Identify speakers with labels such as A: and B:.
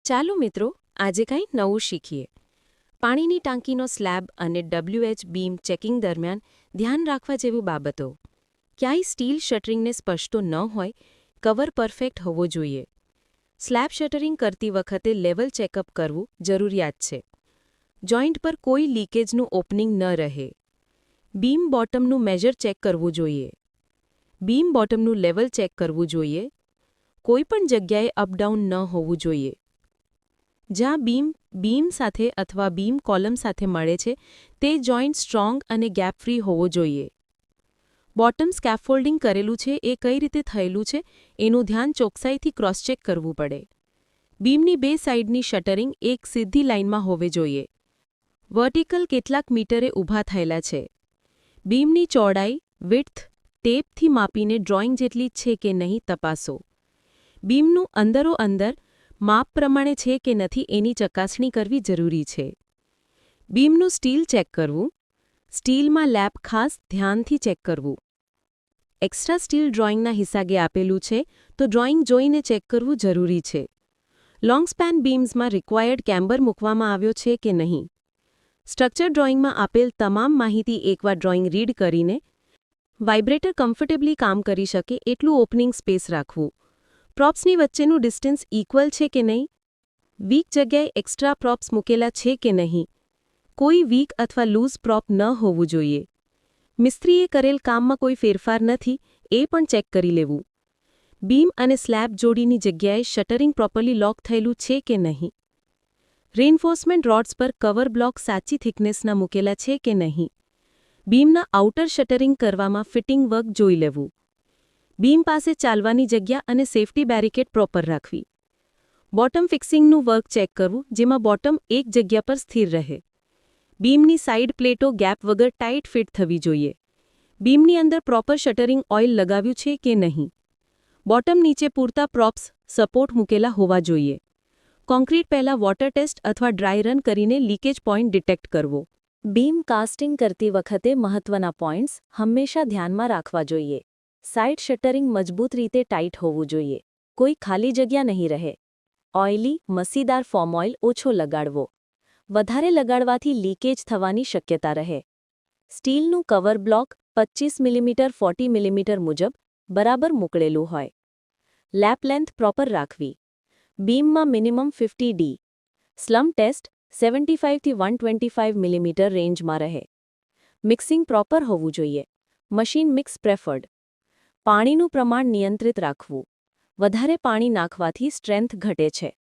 A: ચાલો મિત્રો, આજે કંઈ નવું શીખીએ. પાણીની ટાંકીનો સ્લેબ અને WH બીમ ચેકિંગ દરમિયાન ધ્યાન રાખવા જેવી બાબતો. ક્યાંય સ્ટીલ શટરિંગને સ્પર્શતો ન હોય, કવર પરફેક્ટ હોવો જોઈએ. સ્લેબ શટરિંગ કરતી વખતે લેવલ ચેકઅપ કરવું જરૂરિયાત છે. જોઇન્ટ પર કોઈ લીકેજનું ઓપનિંગ ન રહે. બીમ બોટમનું મેજર ચેક કરવું જોઈએ. બીમ બોટમનું લેવલ ચેક કરવું જોઈએ. કોઈપણ જગ્યાએ અપડાઉન ન હોવું જોઈએ. જ્યાં બીમ સાથે અથવા બીમ કોલમ સાથે મળે છે તે જોઇન્ટ સ્ટ્રોંગ અને ગેપ ફ્રી હોવો જોઈએ. બોટમ સ્કેફોલ્ડિંગ કરેલું છે એ કઈ રીતે થયેલું છે એનું ધ્યાન ચોકસાઈથી ક્રોસચેક કરવું પડે. બીમની બે સાઇડની શટરિંગ એક સીધી લાઇનમાં હોવી જોઈએ. વર્ટિકલ કેટલાક મીટરે ઊભા થયેલા છે. બીમની ચોડાઈ, વિડ્થ, ટેપથી માપીને ડ્રોઈંગ જેટલી છે કે નહીં તપાસો. બીમનું અંદરોઅંદર માપ પ્રમાણે છે કે નથી એની ચકાસણી કરવી જરૂરી છે. બીમનું સ્ટીલ ચેક કરવું. સ્ટીલમાં લેપ ખાસ ધ્યાનથી ચેક કરવું. એક્સ્ટ્રા સ્ટીલ ડ્રોઈંગના હિસાબે આપેલું છે તો ડ્રોઈંગ જોઈને ચેક કરવું જરૂરી છે. લોંગ સ્પેન બીમ્સમાં રિક્વાયર્ડ કેમ્બર મૂકવામાં આવ્યો છે કે નહીં. સ્ટ્રક્ચર ડ્રોઈંગમાં આપેલ તમામ માહિતી એકવાર ડ્રોઈંગ રીડ કરીને વાઇબ્રેટર કમ્ફર્ટેબલી કામ કરી શકે એટલું ઓપનિંગ સ્પેસ રાખવું. પ્રોપ્સની વચ્ચેનું ડિસ્ટન્સ ઇક્વલ છે કે નહીં. વીક જગ્યાએ એક્સ્ટ્રા પ્રોપ્સ મૂકેલા છે કે નહીં. કોઈ વીક અથવા લૂઝ પ્રોપ ન હોવું જોઈએ. મિસ્ત્રીએ કરેલ કામમાં કોઈ ફેરફાર નથી એ પણ ચેક કરી લેવું. બીમ અને સ્લેબ જોડીની જગ્યાએ શટરિંગ પ્રોપરલી લોક થયેલું છે કે નહીં. રેઇન્ફોર્સમેન્ટ રોડ્સ પર કવર બ્લોક સાચી થિકનેસના મૂકેલા છે કે નહીં. બીમના આઉટર શટરિંગ કરવામાં ફિટિંગ વર્ક જોઈ લેવું. બીમ પાસે ચાલવાની જગ્યા અને સેફટી બેરિકેડ પ્રોપર રાખવી. બોટમ ફિક્સિંગનું વર્ક ચેક કરવું જેમાં બોટમ એક જગ્યા પર સ્થિર રહે. બીમની સાઇડ પ્લેટો ગેપ વગર ટાઇટ ફિટ થવી જોઈએ. બીમની અંદર પ્રોપર શટરિંગ ઓઇલ લગાવ્યું છે કે નહીં. બોટમ નીચે પૂરતા પ્રોપ્સ સપોર્ટ મૂકેલા હોવા જોઈએ. કોન્ક્રીટ પહેલાં વોટર ટેસ્ટ અથવા ડ્રાય રન કરીને લીકેજ પોઇન્ટ ડિટેક્ટ કરવો. બીમ કાસ્ટિંગ કરતી વખતે મહત્વના પોઇન્ટ્સ હંમેશા ધ્યાનમાં રાખવા જોઈએ. સાઇડ શટરિંગ મજબૂત રીતે ટાઇટ હોવું જોઈએ. કોઈ ખાલી જગ્યા નહીં રહે. ઓઇલી, મસીદાર ફોમ ઓઇલ ઓછો લગાડવો. વધારે લગાડવાથી લીકેજ થવાની શક્યતા રહે. સ્ટીલનું કવર બ્લોક 25 મીમી 40 મીમી મુજબ બરાબર મૂકળેલું હોય. લેપ લેન્થ પ્રોપર રાખવી. બીમમાં મિનિમમ 50 ડી. સ્લમ્પ ટેસ્ટ 75 થી 125 મીમી રેન્જમાં રહે. મિક્સિંગ પ્રોપર હોવું જોઈએ. Machine mix પ્રેફર્ડ. પાણીનું પ્રમાણ નિયંત્રિત રાખવું. વધારે પાણી નાખવાથી સ્ટ્રેન્થ ઘટે છે.